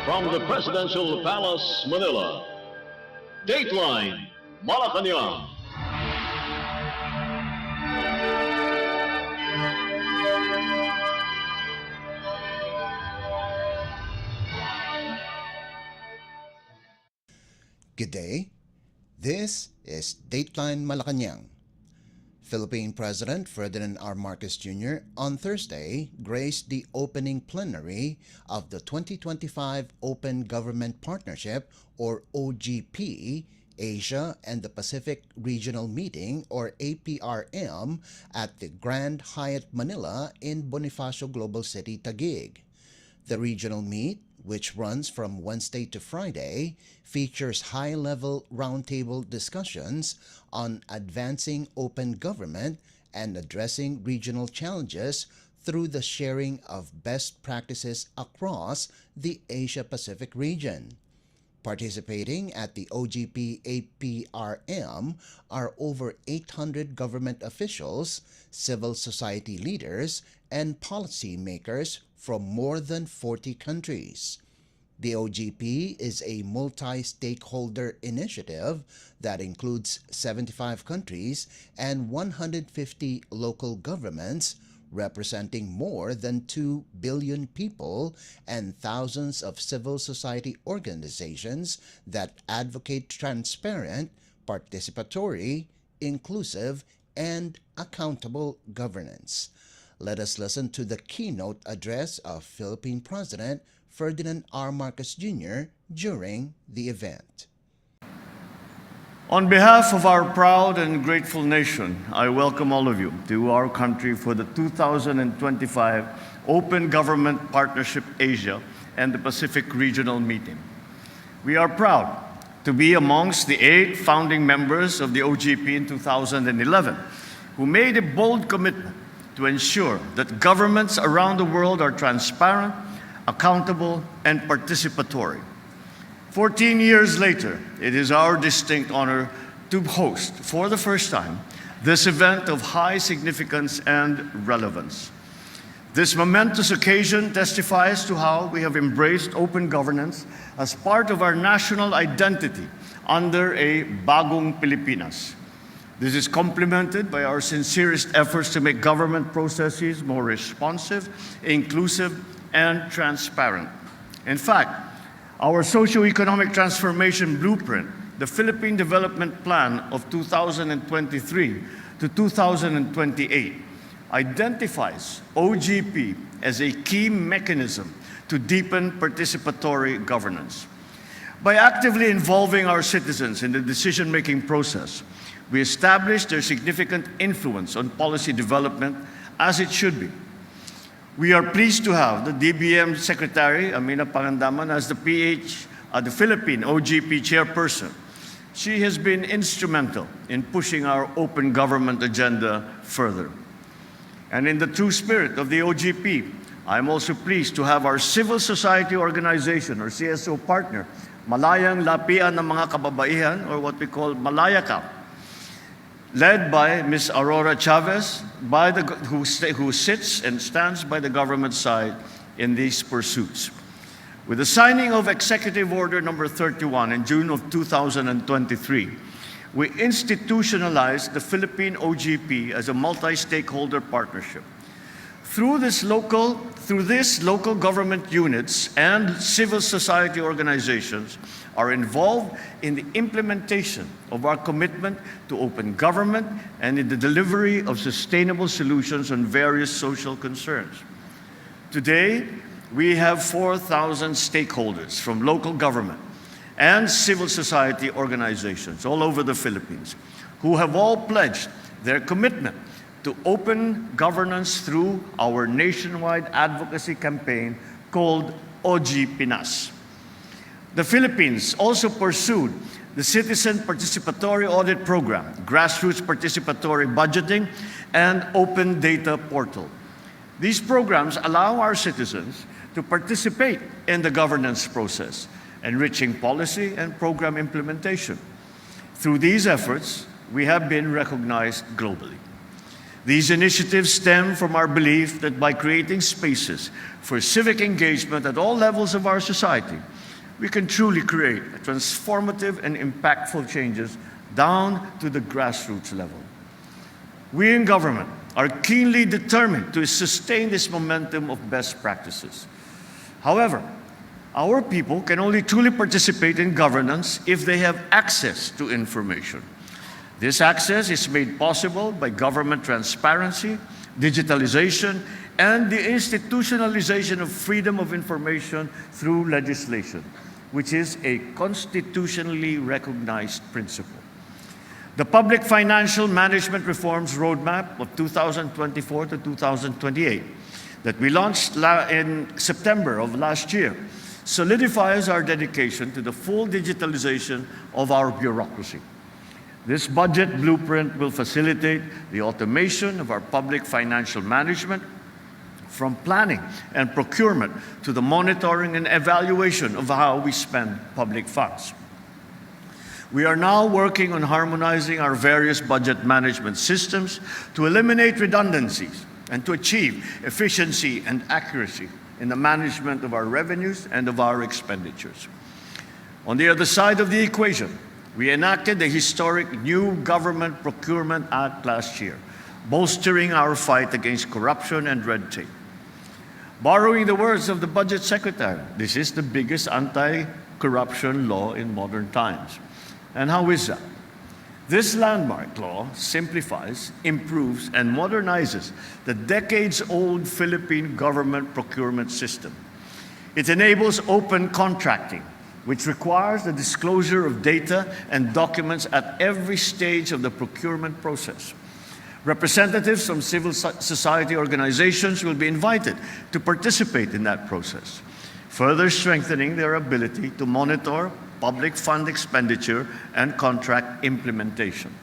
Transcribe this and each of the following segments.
From the Presidential Palace, Manila, Dateline Malacañang. Good day. This is Dateline Malacañang. Philippine President Ferdinand R. Marcos Jr. on Thursday graced the opening plenary of the 2025 Open Government Partnership or OGP Asia and the Pacific Regional Meeting or APRM at the Grand Hyatt Manila in Bonifacio Global City, Taguig. The regional meet, which runs from Wednesday to Friday, features high-level roundtable discussions on advancing open government and addressing regional challenges through the sharing of best practices across the Asia-Pacific region. Participating at the OGP APRM are over 800 government officials, civil society leaders, and policymakers from more than 40 countries. The OGP is a multi-stakeholder initiative that includes 75 countries and 150 local governments, representing more than 2 billion people and thousands of civil society organizations that advocate transparent, participatory, inclusive, and accountable governance. Let us listen to the keynote address of Philippine President Ferdinand R. Marcos Jr. during the event. On behalf of our proud and grateful nation, I welcome all of you to our country for the 2025 Open Government Partnership Asia and the Pacific Regional Meeting. We are proud to be amongst the 8 founding members of the OGP in 2011 who made a bold commitment to ensure that governments around the world are transparent, accountable, and participatory. 14 years later, it is our distinct honor to host, for the first time, this event of high significance and relevance. This momentous occasion testifies to how we have embraced open governance as part of our national identity under a bagong Pilipinas. This is complemented by our sincerest efforts to make government processes more responsive, inclusive, and transparent. In fact, our socio-economic transformation blueprint, the Philippine Development Plan of 2023 to 2028, identifies OGP as a key mechanism to deepen participatory governance. By actively involving our citizens in the decision-making process, we establish their significant influence on policy development as it should be. We are pleased to have the DBM Secretary, Amina Pangandaman, as the Philippine OGP Chairperson. She has been instrumental in pushing our open government agenda further. And in the true spirit of the OGP, I'm also pleased to have our civil society organization, or CSO partner, Malayang Lapian ng mga Kababaihan, or what we call Malayaka, led by Ms. Aurora Chavez, who sits and stands by the government side in these pursuits. With the signing of Executive Order Number 31 in June of 2023, we institutionalized the Philippine OGP as a multi-stakeholder partnership. Through this local government units and civil society organizations are involved in the implementation of our commitment to open government and in the delivery of sustainable solutions on various social concerns. Today, we have 4,000 stakeholders from local government and civil society organizations all over the Philippines who have all pledged their commitment to open governance through our nationwide advocacy campaign called OG Pinas. The Philippines also pursued the Citizen Participatory Audit Program, Grassroots Participatory Budgeting, and Open Data Portal. These programs allow our citizens to participate in the governance process, enriching policy and program implementation. Through these efforts, we have been recognized globally. These initiatives stem from our belief that by creating spaces for civic engagement at all levels of our society, we can truly create transformative and impactful changes down to the grassroots level. We in government are keenly determined to sustain this momentum of best practices. However, our people can only truly participate in governance if they have access to information. This access is made possible by government transparency, digitalization, and the institutionalization of freedom of information through legislation, which is a constitutionally recognized principle. The Public Financial Management Reforms Roadmap of 2024 to 2028 that we launched in September of last year solidifies our dedication to the full digitalization of our bureaucracy. This budget blueprint will facilitate the automation of our public financial management, from planning and procurement to the monitoring and evaluation of how we spend public funds. We are now working on harmonizing our various budget management systems to eliminate redundancies and to achieve efficiency and accuracy in the management of our revenues and of our expenditures. On the other side of the equation, we enacted the historic new Government Procurement Act last year, bolstering our fight against corruption and red tape. Borrowing the words of the Budget Secretary, this is the biggest anti-corruption law in modern times. And how is that? This landmark law simplifies, improves, and modernizes the decades-old Philippine government procurement system. It enables open contracting, which requires the disclosure of data and documents at every stage of the procurement process. Representatives from civil society organizations will be invited to participate in that process, further strengthening their ability to monitor public fund expenditure and contract implementation.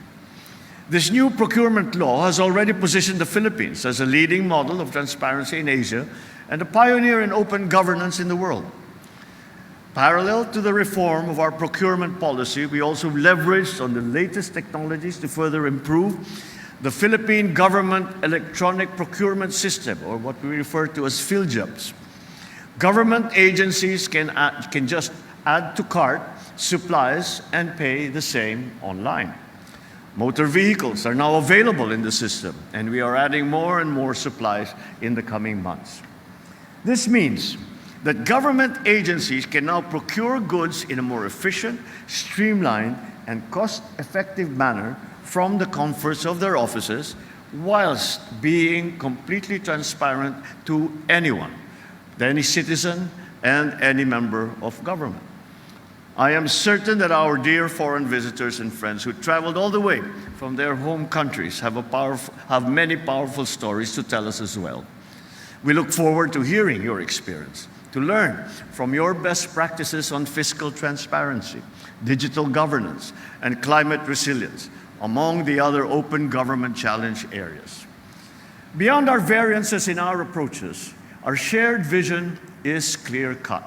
This new procurement law has already positioned the Philippines as a leading model of transparency in Asia and a pioneer in open governance in the world. Parallel to the reform of our procurement policy, we also leveraged on the latest technologies to further improve the Philippine Government Electronic Procurement System, or what we refer to as PhilJEPS. Government agencies can just add to cart supplies and pay the same online. Motor vehicles are now available in the system, and we are adding more and more supplies in the coming months. This means that government agencies can now procure goods in a more efficient, streamlined, and cost-effective manner from the comforts of their offices, whilst being completely transparent to anyone, any citizen and any member of government. I am certain that our dear foreign visitors and friends who traveled all the way from their home countries have many powerful stories to tell us as well. We look forward to hearing your experience, to learn from your best practices on fiscal transparency, digital governance, and climate resilience, among the other open government challenge areas. Beyond our variances in our approaches, our shared vision is clear-cut.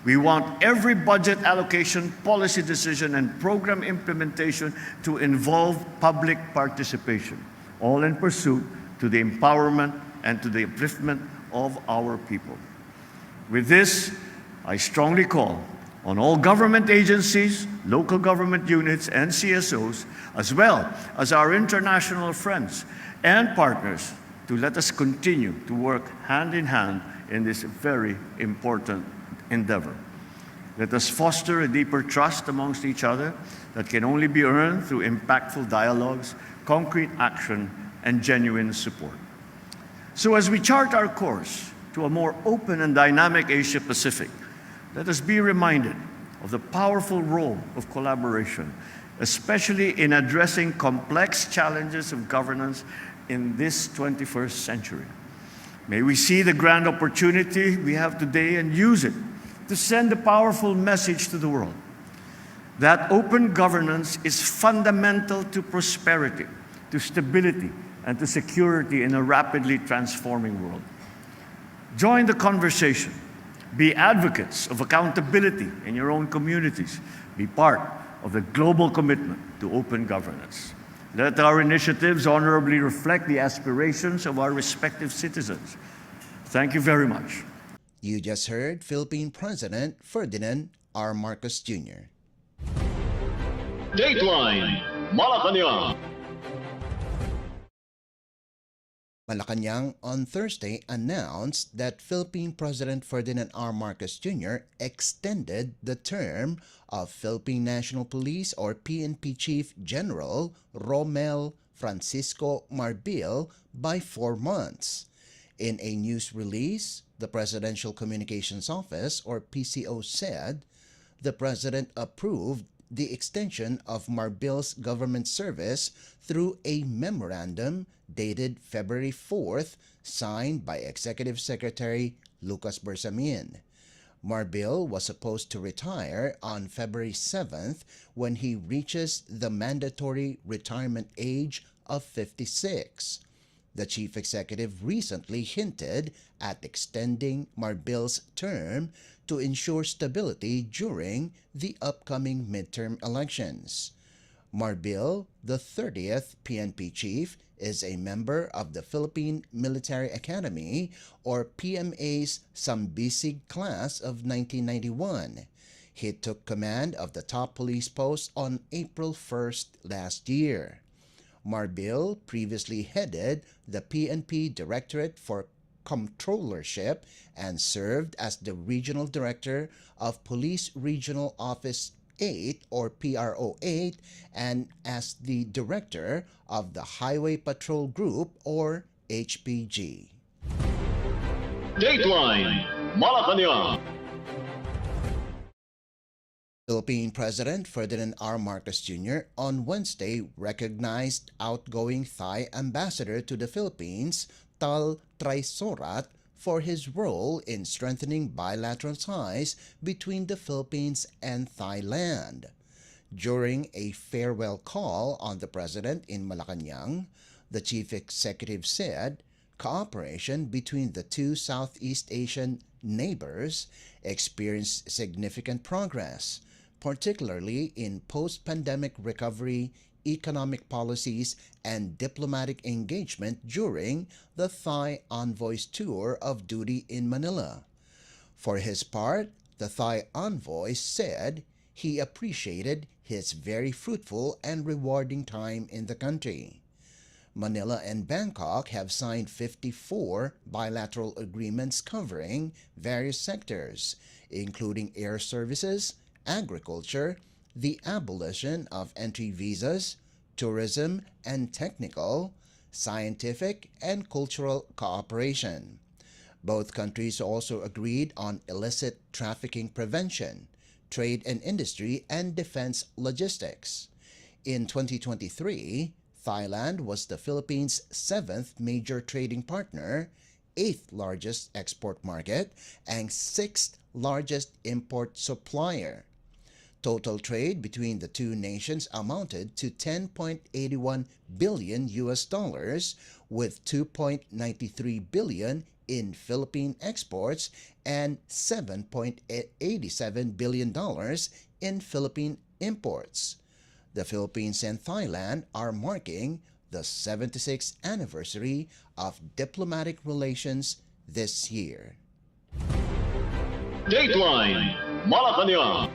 We want every budget allocation, policy decision, and program implementation to involve public participation, all in pursuit to the empowerment and to the upliftment of our people. With this, I strongly call on all government agencies, local government units, and CSOs, as well as our international friends and partners, to let us continue to work hand in hand in this very important endeavor. Let us foster a deeper trust amongst each other that can only be earned through impactful dialogues, concrete action, and genuine support. So as we chart our course to a more open and dynamic Asia-Pacific, let us be reminded of the powerful role of collaboration, especially in addressing complex challenges of governance in this 21st century. May we see the grand opportunity we have today and use it to send a powerful message to the world that open governance is fundamental to prosperity, to stability, and to security in a rapidly transforming world. Join the conversation. Be advocates of accountability in your own communities. Be part of the global commitment to open governance. Let our initiatives honorably reflect the aspirations of our respective citizens. Thank you very much. You just heard Philippine President Ferdinand R. Marcos Jr. Dateline Malacañang. Malacañang on Thursday announced that Philippine President Ferdinand R. Marcos Jr. extended the term of Philippine National Police or PNP Chief General Romel Francisco Marbil by 4 months. In a news release, the Presidential Communications Office or PCO said the President approved the extension of Marbil's government service through a memorandum dated February 4th, signed by Executive Secretary Lucas Bersamin. Marbil was supposed to retire on February 7th when he reaches the mandatory retirement age of 56. The chief executive recently hinted at extending Marbil's term to ensure stability during the upcoming midterm elections. Marbil, the 30th PNP chief, is a member of the Philippine Military Academy or PMA's Sambisig class of 1991. He took command of the top police post on April 1st last year. Marbil previously headed the PNP Directorate for Comptrollership and served as the Regional Director of Police Regional Office 8 or PRO 8 and as the Director of the Highway Patrol Group or HPG. Dateline Malacañang. Philippine President Ferdinand R. Marcos Jr. on Wednesday recognized outgoing Thai ambassador to the Philippines, Tal Traisorat, for his role in strengthening bilateral ties between the Philippines and Thailand. During a farewell call on the President in Malacañang, the chief executive said cooperation between the two Southeast Asian neighbors experienced significant progress, particularly in post-pandemic recovery, economic policies, and diplomatic engagement during the Thai envoy's tour of duty in Manila. For his part, the Thai envoy said he appreciated his very fruitful and rewarding time in the country. Manila and Bangkok have signed 54 bilateral agreements covering various sectors, including air services, agriculture, the abolition of entry visas, tourism and technical, scientific, and cultural cooperation. Both countries also agreed on illicit trafficking prevention, trade and industry, and defense logistics. In 2023, Thailand was the Philippines' 7th major trading partner, 8th largest export market, and 6th largest import supplier. Total trade between the two nations amounted to $10.81 billion with $2.93 billion in Philippine exports and $7.87 billion in Philippine imports. The Philippines and Thailand are marking the 76th anniversary of diplomatic relations this year. Dateline Malacañang.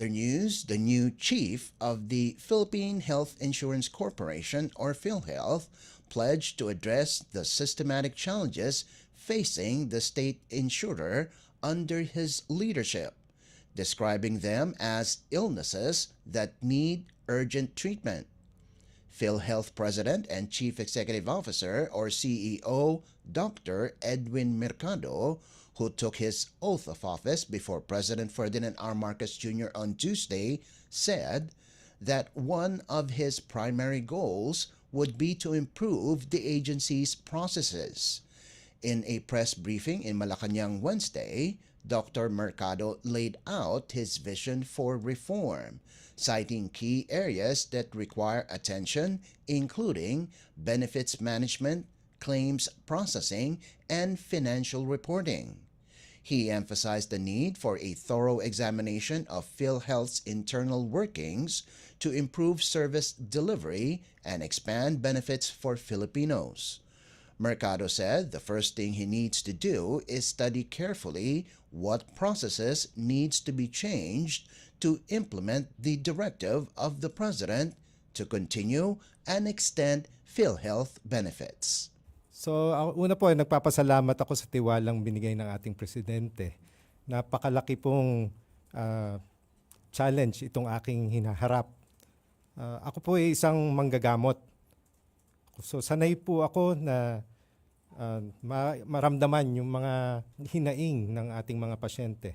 The news, the new chief of the Philippine Health Insurance Corporation or PhilHealth pledged to address the systematic challenges facing the state insurer under his leadership, describing them as illnesses that need urgent treatment. PhilHealth President and Chief Executive Officer or CEO Dr. Edwin Mercado, who took his oath of office before President Ferdinand R. Marcos Jr. on Tuesday, said that one of his primary goals would be to improve the agency's processes. In a press briefing in Malacañang Wednesday, Dr. Mercado laid out his vision for reform, citing key areas that require attention, including benefits management, claims processing, and financial reporting. He emphasized the need for a thorough examination of PhilHealth's internal workings to improve service delivery and expand benefits for Filipinos. Mercado said the first thing he needs to do is study carefully what processes needs to be changed to implement the directive of the President to continue and extend PhilHealth benefits. So, una po, nagpapasalamat ako sa tiwalang binigay ng ating presidente. Napakalaki pong challenge itong aking hinaharap. Ako po ay isang manggagamot. So, sanay po ako na maramdaman yung mga hinaing ng ating mga pasyente.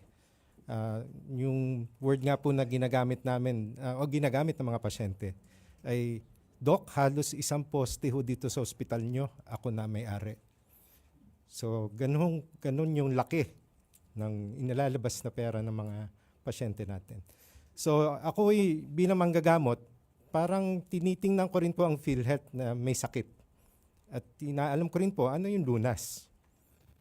Yung word nga po na ginagamit namin o ginagamit ng mga pasyente ay, Doc, halos isang poste ho dito sa ospital nyo, ako na may-ari. So, ganun yung laki ng inilalabas na pera ng mga pasyente natin. So, ako ay bilang manggagamot, parang tinitingnan ko rin po ang PhilHealth na may sakit. At inaalam ko rin po ano yung lunas.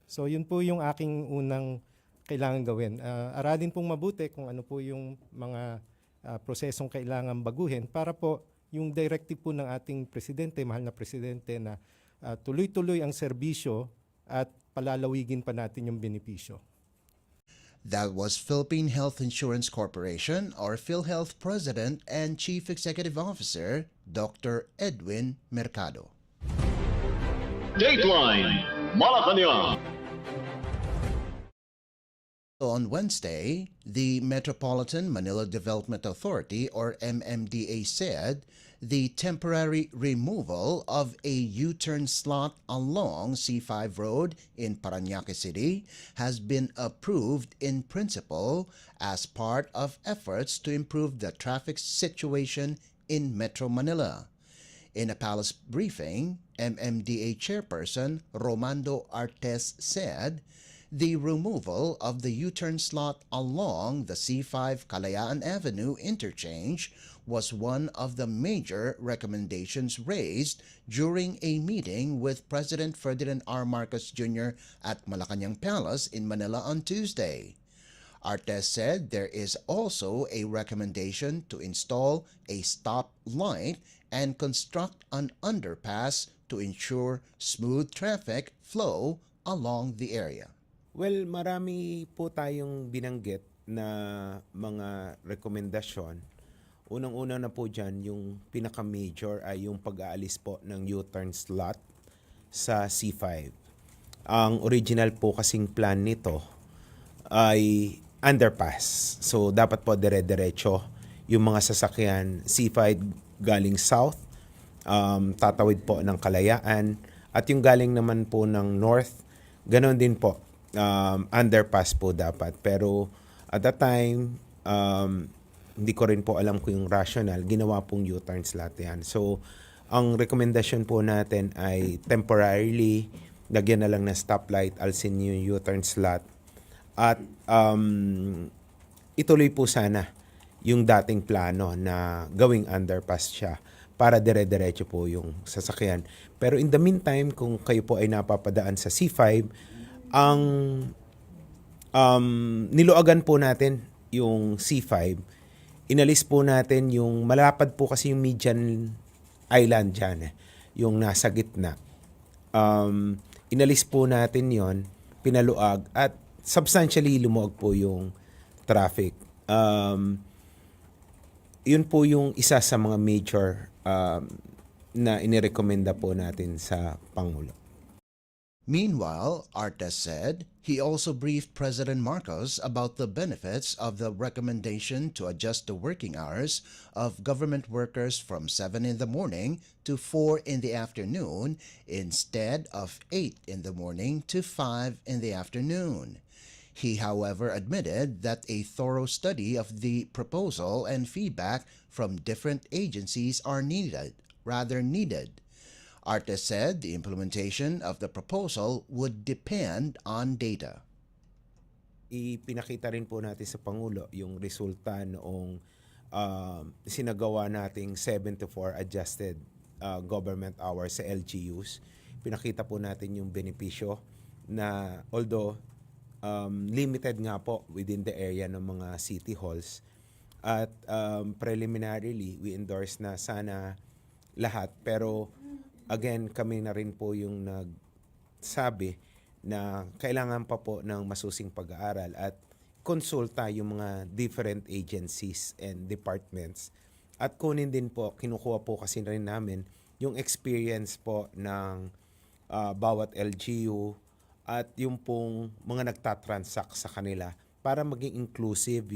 So, yun po yung aking unang kailangan gawin. Aralin pong mabuti kung ano po yung mga prosesong kailangan baguhin para po yung directive po ng ating presidente, mahal na presidente, na tuloy-tuloy ang serbisyo at palalawigin pa natin yung benepisyo. That was Philippine Health Insurance Corporation or PhilHealth President and Chief Executive Officer, Dr. Edwin Mercado. Dateline Malacañang. On Wednesday, the Metropolitan Manila Development Authority or MMDA said the temporary removal of a U-turn slot along C5 Road in Parañaque City has been approved in principle as part of efforts to improve the traffic situation in Metro Manila. In a palace briefing, MMDA Chairperson Romando Artes said the removal of the U-turn slot along the C5 Kalayaan Avenue interchange was one of the major recommendations raised during a meeting with President Ferdinand R. Marcos Jr. at Malacañang Palace in Manila on Tuesday. Artes said there is also a recommendation to install a stop light and construct an underpass to ensure smooth traffic flow along the area. Well, marami po tayong binanggit na mga rekomendasyon. Unang-una na po dyan, yung pinaka-major ay yung pag-aalis po ng U-turn slot sa C5. Ang original po kasing plan nito ay underpass. So, dapat po dire-diretso yung mga sasakyan C5 galing south, tatawid po ng Kalayaan, at yung galing naman po ng north, ganon din po. Underpass po dapat. Pero at that time, hindi ko rin po alam kung yung rational, ginawa pong U-turn slot yan. So, ang rekomendasyon po natin ay temporarily, lagyan na lang ng stoplight, alsin yung U-turn slot. At ituloy po sana yung dating plano na gawing underpass siya para dire-diretso po yung sasakyan. Pero in the meantime, kung kayo po ay napapadaan sa C5, ang niluagan po natin yung C5, inalis po natin yung malapad po kasi yung median island dyan, yung nasa gitna. Inalis po natin yon, pinaluag, at substantially lumuag po yung traffic. Yun po yung isa sa mga major na inirekomenda po natin sa Pangulo. Meanwhile, Artes said he also briefed President Marcos about the benefits of the recommendation to adjust the working hours of government workers from 7 in the morning to 4 in the afternoon instead of 8 in the morning to 5 in the afternoon. He, however, admitted that a thorough study of the proposal and feedback from different agencies are needed. Artes said the implementation of the proposal would depend on data. Ipinakita rin po natin sa Pangulo yung resulta noong sinagawa nating 7 to 4 adjusted government hours sa LGUs. Pinakita po natin yung benepisyo na although limited nga po within the area ng mga city halls. At preliminarily, we endorse na sana lahat. Pero again, kami na rin po yung nagsabi na kailangan pa po ng masusing pag-aaral at konsulta yung mga different agencies and departments. At kunin din po, kinukuha po kasi rin namin yung experience po ng bawat LGU at yung pong mga nagtatransact sa kanila para maging inclusive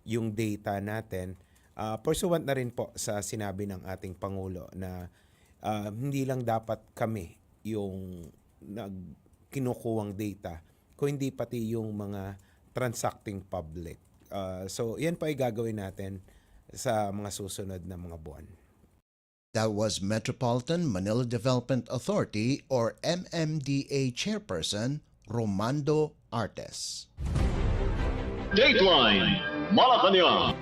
yung data natin. Pursuant na rin po sa sinabi ng ating Pangulo na hindi lang dapat kami yung kinukuhang data, kung hindi pati yung mga transacting public. So, yan pa ay gagawin natin sa mga susunod na mga buwan. That was Metropolitan Manila Development Authority or MMDA Chairperson Romando Artes. Dateline Malacañang.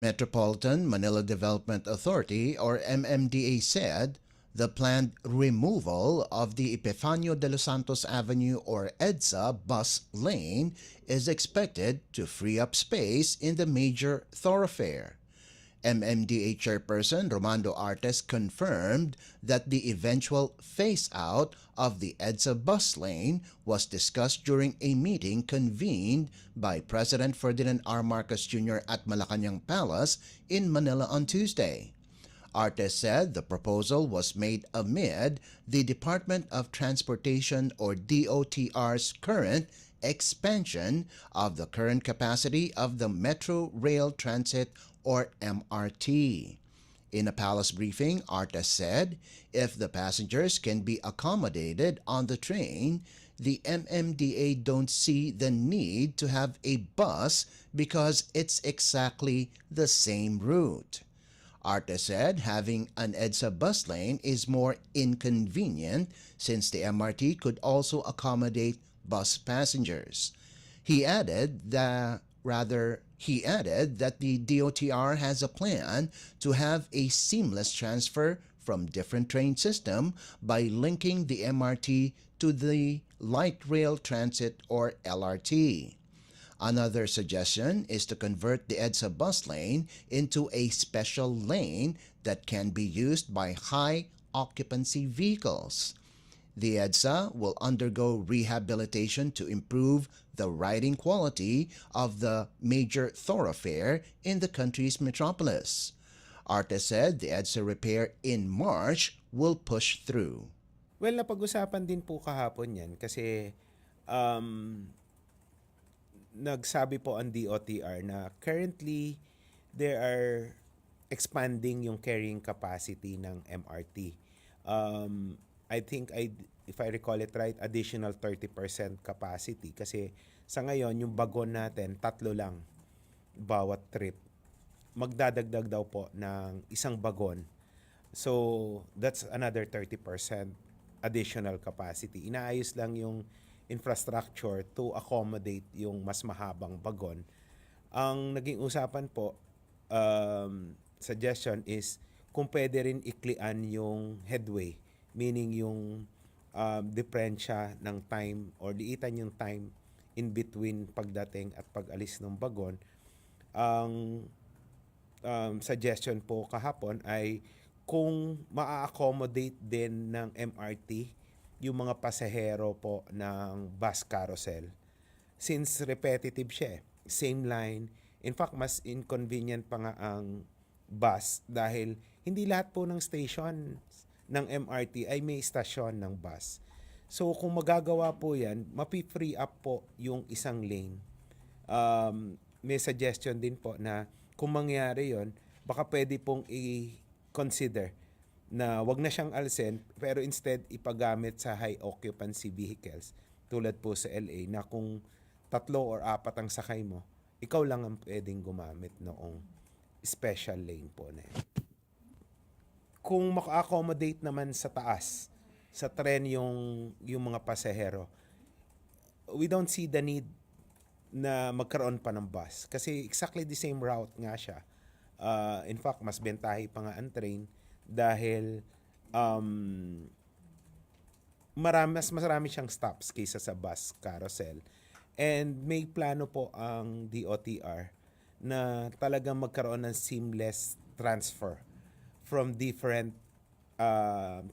Metropolitan Manila Development Authority or MMDA said the planned removal of the Epifanio de los Santos Avenue or EDSA bus lane is expected to free up space in the major thoroughfare. MMDA Chairperson Romando Artes confirmed that the eventual phase-out of the EDSA bus lane was discussed during a meeting convened by President Ferdinand R. Marcos Jr. at Malacañang Palace in Manila on Tuesday. Artes said the proposal was made amid the Department of Transportation or DOTR's current expansion of the current capacity of the Metro Rail Transit or MRT. In a palace briefing, Artes said if the passengers can be accommodated on the train, the MMDA don't see the need to have a bus because it's exactly the same route. Artes said having an EDSA bus lane is more inconvenient since the MRT could also accommodate bus passengers. He added that the DOTR has a plan to have a seamless transfer from different train system by linking the MRT to the Light Rail Transit or LRT. Another suggestion is to convert the EDSA bus lane into a special lane that can be used by high occupancy vehicles. The EDSA will undergo rehabilitation to improve the riding quality of the major thoroughfare in the country's metropolis. Artes said the EDSA repair in March will push through. Well, napag-usapan din po kahapon yan kasi nagsabi po ang DOTR na currently they are expanding yung carrying capacity ng MRT. I think if I recall it right, additional 30% capacity kasi sa ngayon yung bagon natin 3 lang bawat trip. Magdadagdag daw po ng isang bagon. So that's another 30% additional capacity. Inaayos lang yung infrastructure to accommodate yung mas mahabang bagon. Ang naging usapan po, suggestion is kung pwede rin iklian yung headway, meaning yung diferensya ng time or liitan yung time in between pagdating at pag-alis ng bagon. Ang suggestion po kahapon ay kung maa-accommodate din ng MRT yung mga pasahero po ng bus carousel. Since repetitive siya, same line, in fact mas inconvenient pa nga ang bus dahil hindi lahat po ng station ng MRT ay may stasyon ng bus. So kung magagawa po yan, mapi-free up po yung isang lane. May suggestion din po na kung mangyari yon, baka pwede pong i-consider na wag na siyang alsen pero instead ipagamit sa high occupancy vehicles tulad po sa LA na kung 3 or 4 ang sakay mo, ikaw lang ang pwedeng gumamit noong special lane po na yun. Kung maka-accommodate naman sa taas, sa tren yung mga pasahero, we don't see the need na magkaroon pa ng bus. Kasi exactly the same route nga siya. In fact, mas bentahe pa nga ang train dahil mas marami siyang stops kaysa sa bus carousel. And may plano po ang DOTR na talagang magkaroon ng seamless transfer from different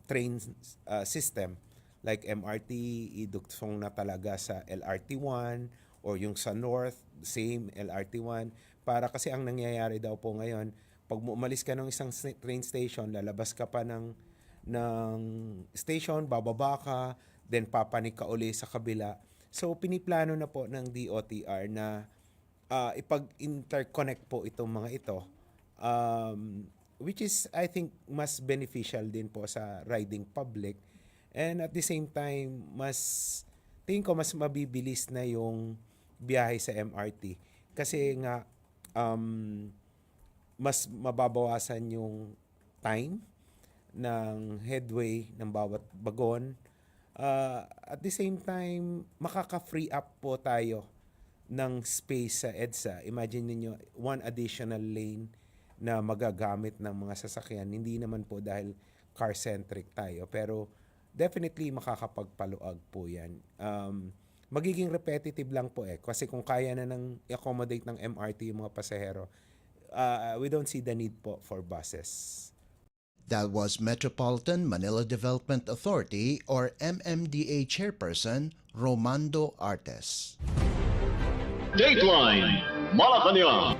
train system like MRT, iduktong na talaga sa LRT1 or yung sa North, same LRT1. Para kasi ang nangyayari daw po ngayon, pag umalis ka ng isang train station, lalabas ka pa ng station, bababa ka, then papanik ka uli sa kabila. So piniplano na po ng DOTR na ipag-interconnect po itong mga ito, which is I think mas beneficial din po sa riding public, and at the same time tingin ko mas mabibilis na yung biyahe sa MRT kasi nga mas mababawasan yung time ng headway ng bawat bagon. At the same time, makaka-free up po tayo ng space sa EDSA. Imagine niyo one additional lane na magagamit ng mga sasakyan. Hindi naman po dahil car-centric tayo, pero definitely makakapagpaluag po yan. Magiging repetitive lang po kasi kung kaya na nang i-accommodate ng MRT yung mga pasahero, we don't see the need po for buses. That was Metropolitan Manila Development Authority or MMDA Chairperson Romando Artes. Dateline Malacañang.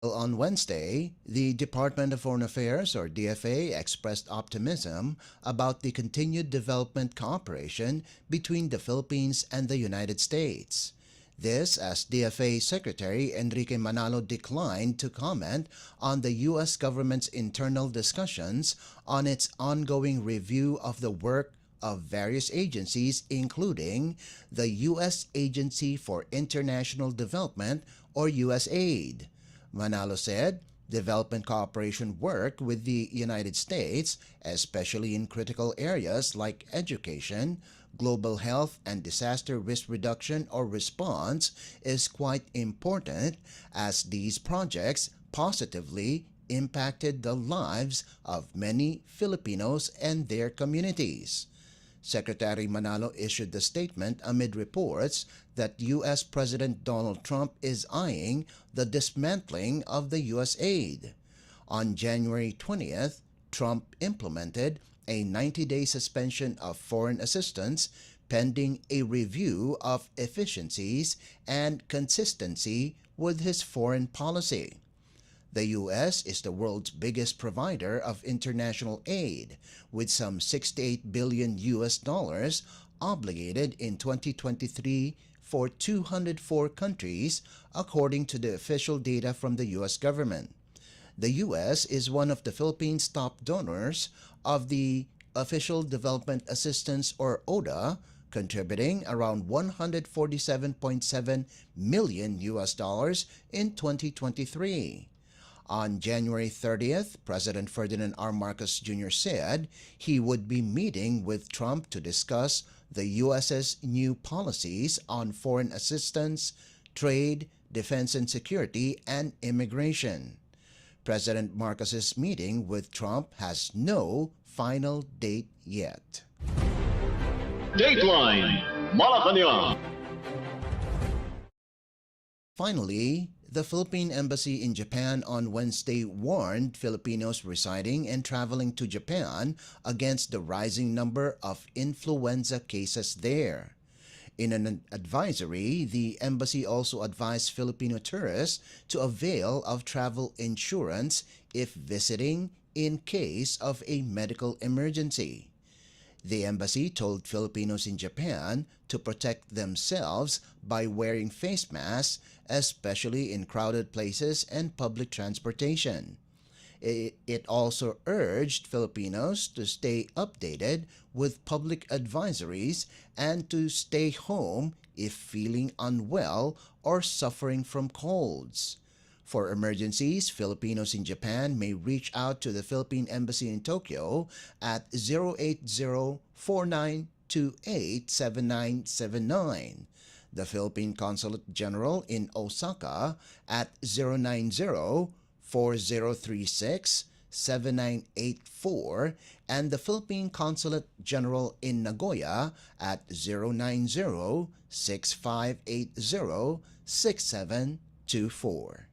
On Wednesday, the Department of Foreign Affairs or DFA expressed optimism about the continued development cooperation between the Philippines and the United States. This as DFA Secretary Enrique Manalo declined to comment on the U.S. government's internal discussions on its ongoing review of the work of various agencies, including the U.S. Agency for International Development or USAID. Manalo said development cooperation work with the United States, especially in critical areas like education, global health and disaster risk reduction or response, is quite important as these projects positively impacted the lives of many Filipinos and their communities. Secretary Manalo issued the statement amid reports that U.S. President Donald Trump is eyeing the dismantling of the U.S. aid. On January 20th, Trump implemented a 90-day suspension of foreign assistance pending a review of efficiencies and consistency with his foreign policy. The U.S. is the world's biggest provider of international aid, with some $68 billion obligated in 2023 for 204 countries, according to the official data from the U.S. government. The U.S. is one of the Philippines' top donors of the Official Development Assistance or ODA, contributing around $147.7 million in 2023. On January 30th, President Ferdinand R. Marcos Jr. said he would be meeting with Trump to discuss the U.S.'s new policies on foreign assistance, trade, defense and security, and immigration. President Marcos's meeting with Trump has no final date yet. Dateline Malacañang. Finally, the Philippine Embassy in Japan on Wednesday warned Filipinos residing and traveling to Japan against the rising number of influenza cases there. In an advisory, the embassy also advised Filipino tourists to avail of travel insurance if visiting in case of a medical emergency. The embassy told Filipinos in Japan to protect themselves by wearing face masks, especially in crowded places and public transportation. It also urged Filipinos to stay updated with public advisories and to stay home if feeling unwell or suffering from colds. For emergencies, Filipinos in Japan may reach out to the Philippine Embassy in Tokyo at 080-4928-7979, the Philippine Consulate General in Osaka at 090-4036-69 0917-479-7984 and the Philippine Consulate General in Nagoya at 090-6580-6724.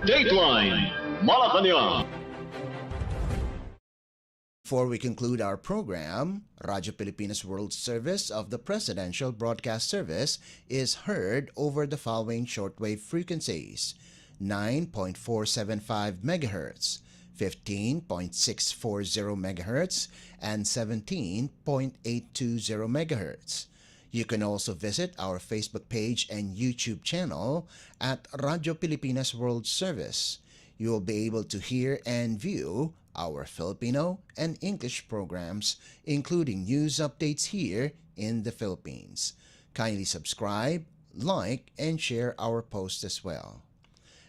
Dateline Malacañang. Before we conclude our program, Radyo Pilipinas World Service of the Presidential Broadcast Service is heard over the following shortwave frequencies: 9.475 MHz, 15.640 MHz, and 17.820 MHz. You can also visit our Facebook page and YouTube channel at Radyo Pilipinas World Service. You will be able to hear and view our Filipino and English programs, including news updates here in the Philippines. Kindly subscribe, like, and share our posts as well.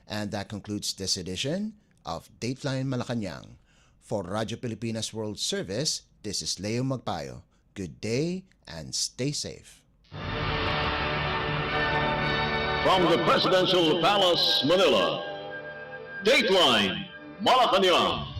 And that concludes this edition of Dateline Malacañang. For Radyo Pilipinas World Service, this is Leo Magpayo. Good day and stay safe. From the Presidential Palace, Manila, Dateline Malacañang.